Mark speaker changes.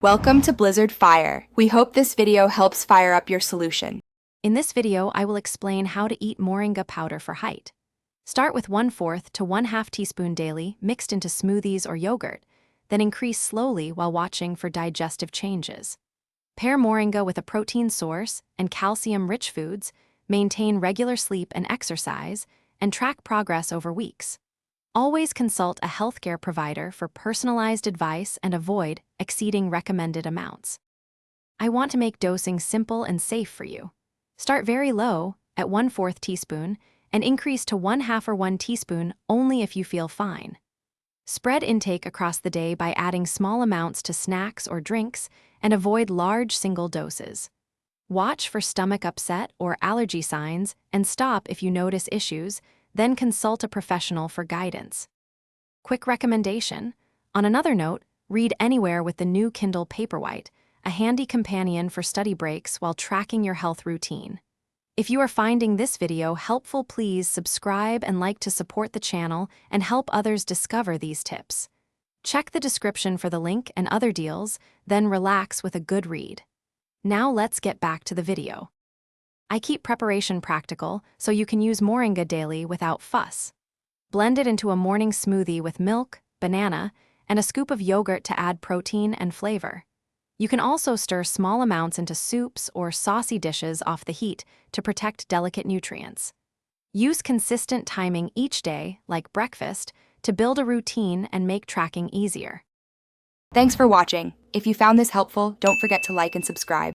Speaker 1: Welcome to Blizzard Fire. We hope this video helps fire up your solution.
Speaker 2: In this video, I will explain how to eat Moringa powder for height. Start with 1/4 to 1/2 teaspoon daily mixed into smoothies or yogurt, then increase slowly while watching for digestive changes. Pair Moringa with a protein source and calcium-rich foods, maintain regular sleep and exercise, and track progress over weeks. Always consult a healthcare provider for personalized advice and avoid exceeding recommended amounts. I want to make dosing simple and safe for you. Start very low, at 1/4 teaspoon, and increase to 1/2 or 1 teaspoon only if you feel fine. Spread intake across the day by adding small amounts to snacks or drinks and avoid large single doses. Watch for stomach upset or allergy signs and stop if you notice issues, then consult a professional for guidance. Quick recommendation: on another note, read anywhere with the new Kindle Paperwhite, a handy companion for study breaks while tracking your health routine. If you are finding this video helpful, please subscribe and like to support the channel and help others discover these tips. Check the description for the link and other deals, then relax with a good read. Now let's get back to the video. I keep preparation practical so you can use Moringa daily without fuss. Blend it into a morning smoothie with milk, banana, and a scoop of yogurt to add protein and flavor. You can also stir small amounts into soups or saucy dishes off the heat to protect delicate nutrients. Use consistent timing each day, like breakfast, to build a routine and make tracking easier.
Speaker 1: Thanks for watching. If you found this helpful, don't forget to like and subscribe.